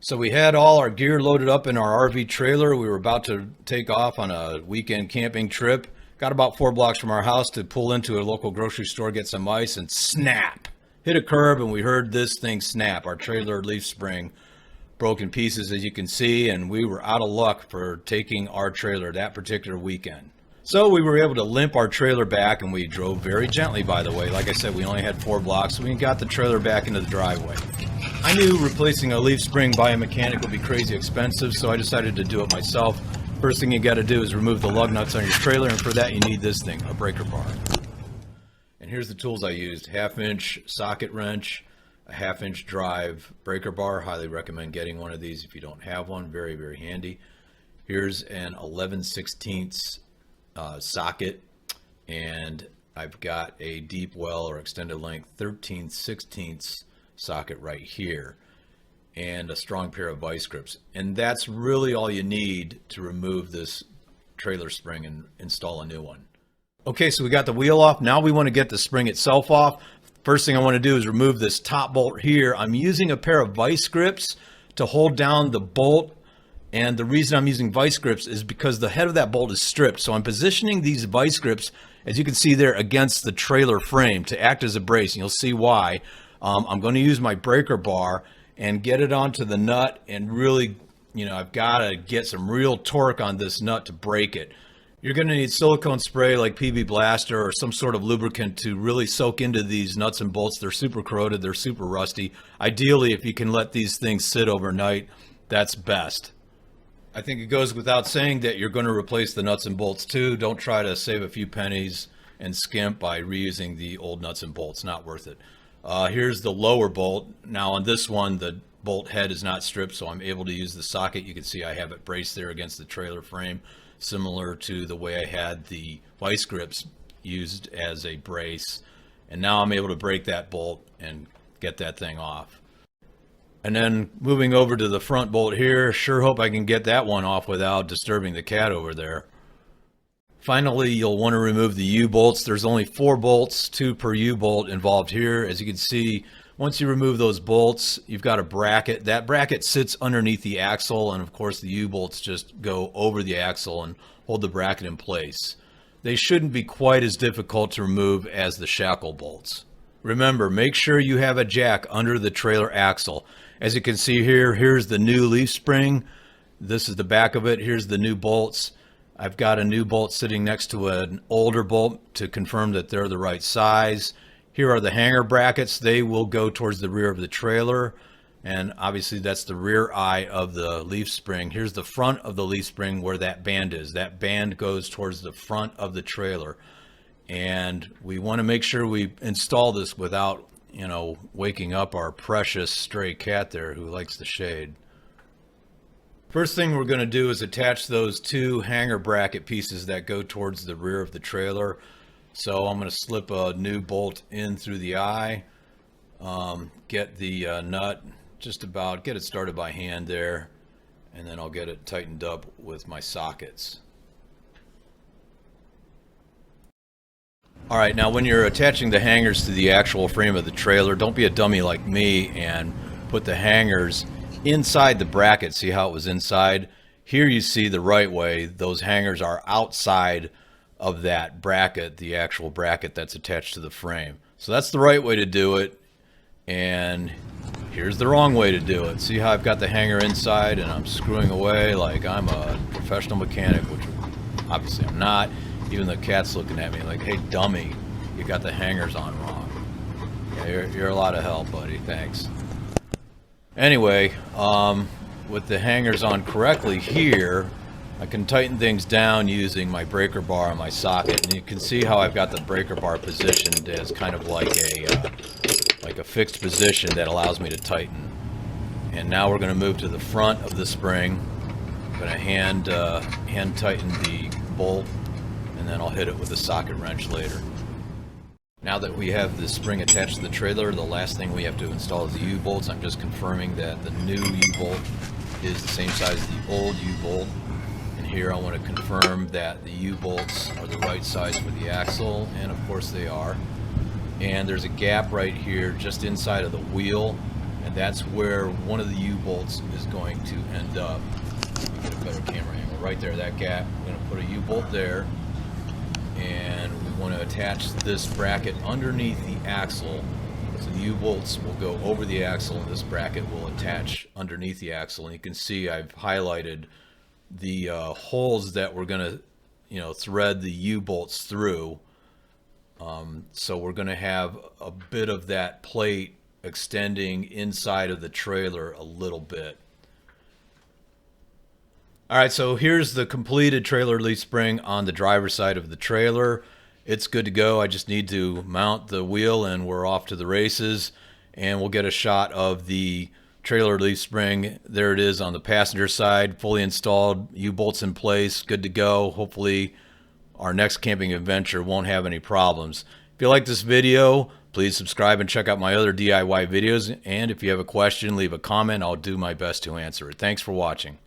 So we had all our gear loaded up in our RV trailer. We were about to take off on a weekend camping trip. Got about 4 blocks from our house to pull into a local grocery store, get some ice, and snap! Hit a curb and we heard this thing snap. Our trailer leaf spring broke in pieces, as you can see, and we were out of luck for taking our trailer that particular weekend. So we were able to limp our trailer back, and we drove very gently, by the way. Like I said, we only had 4 blocks, so we got the trailer back into the driveway. I knew replacing a leaf spring by a mechanic would be crazy expensive, so I decided to do it myself. First thing you got to do is remove the lug nuts on your trailer, and for that you need this thing, a breaker bar. And here's the tools I used: 1/2-inch socket wrench, a 1/2-inch drive breaker bar. Highly recommend getting one of these if you don't have one. Very, very handy. Here's an 11/16 socket, and I've got a deep well or extended length 13/16 socket right here, and a strong pair of vice grips. And that's really all you need to remove this trailer spring and install a new one. Okay, so we got the wheel off. Now we want to get the spring itself off. First thing I want to do is remove this top bolt here. I'm using a pair of vice grips to hold down the bolt, and the reason I'm using vice grips is because the head of that bolt is stripped. So I'm positioning these vice grips, as you can see there, against the trailer frame to act as a brace, and you'll see why. I'm going to use my breaker bar and get it onto the nut, and really, I've got to get some real torque on this nut to break it. You're going to need silicone spray like PB Blaster or some sort of lubricant to really soak into these nuts and bolts. They're super corroded, they're super rusty. Ideally, if you can let these things sit overnight, that's best. I think it goes without saying that you're going to replace the nuts and bolts too. Don't try to save a few pennies and skimp by reusing the old nuts and bolts. Not worth it. Here's the lower bolt. Now on this one, the bolt head is not stripped, so I'm able to use the socket. You can see I have it braced there against the trailer frame, similar to the way I had the vice grips used as a brace. And now I'm able to break that bolt and get that thing off. And then moving over to the front bolt here, sure hope I can get that one off without disturbing the cat over there. Finally, you'll want to remove the U-bolts. There's only 4 bolts, 2 per U-bolt involved here. As you can see, once you remove those bolts, you've got a bracket. That bracket sits underneath the axle, and of course the U-bolts just go over the axle and hold the bracket in place. They shouldn't be quite as difficult to remove as the shackle bolts. Remember, make sure you have a jack under the trailer axle. As you can see here, here's the new leaf spring. This is the back of it. Here's the new bolts. I've got a new bolt sitting next to an older bolt to confirm that they're the right size. Here are the hanger brackets. They will go towards the rear of the trailer, and obviously that's the rear eye of the leaf spring. Here's the front of the leaf spring where that band is. That band goes towards the front of the trailer, and we want to make sure we install this without, waking up our precious stray cat there who likes the shade. First thing we're going to do is attach those 2 hanger bracket pieces that go towards the rear of the trailer. So I'm going to slip a new bolt in through the eye, get the nut, just about get it started by hand there, and then I'll get it tightened up with my sockets. All right, now when you're attaching the hangers to the actual frame of the trailer, don't be a dummy like me and put the hangers inside the bracket. See how it was inside? Here you see the right way. Those hangers are outside of that bracket, the actual bracket that's attached to the frame. So that's the right way to do it, and here's the wrong way to do it. See how I've got the hanger inside and I'm screwing away like I'm a professional mechanic, which obviously I'm not. Even the cat's looking at me like, hey dummy, you got the hangers on wrong. Yeah, you're a lot of help, buddy. Thanks. Anyway, with the hangers on correctly here, I can tighten things down using my breaker bar and my socket, and you can see how I've got the breaker bar positioned as kind of like a fixed position that allows me to tighten. And now we're going to move to the front of the spring. I'm going to hand tighten the bolt, and then I'll hit it with a socket wrench later. Now that we have the spring attached to the trailer, the last thing we have to install is the U-bolts. I'm just confirming that the new U-bolt is the same size as the old U-bolt. And here I want to confirm that the U-bolts are the right size for the axle, and of course they are. And there's a gap right here just inside of the wheel and that's where one of the U-bolts is going to end up. Let me get a better camera angle. Right there, that gap. We're going to put a U-bolt there, and we want to attach this bracket underneath the axle. So the U-bolts will go over the axle, and this bracket will attach underneath the axle. And you can see I've highlighted the holes that we're going to, thread the U-bolts through. So we're going to have a bit of that plate extending inside of the trailer a little bit. All right, so here's the completed trailer leaf spring on the driver's side of the trailer. It's good to go. I just need to mount the wheel and we're off to the races. And we'll get a shot of the trailer leaf spring. There it is on the passenger side, fully installed, U-bolts in place, good to go. Hopefully our next camping adventure won't have any problems. If you like this video, please subscribe and check out my other DIY videos. And if you have a question, leave a comment. I'll do my best to answer it. Thanks for watching.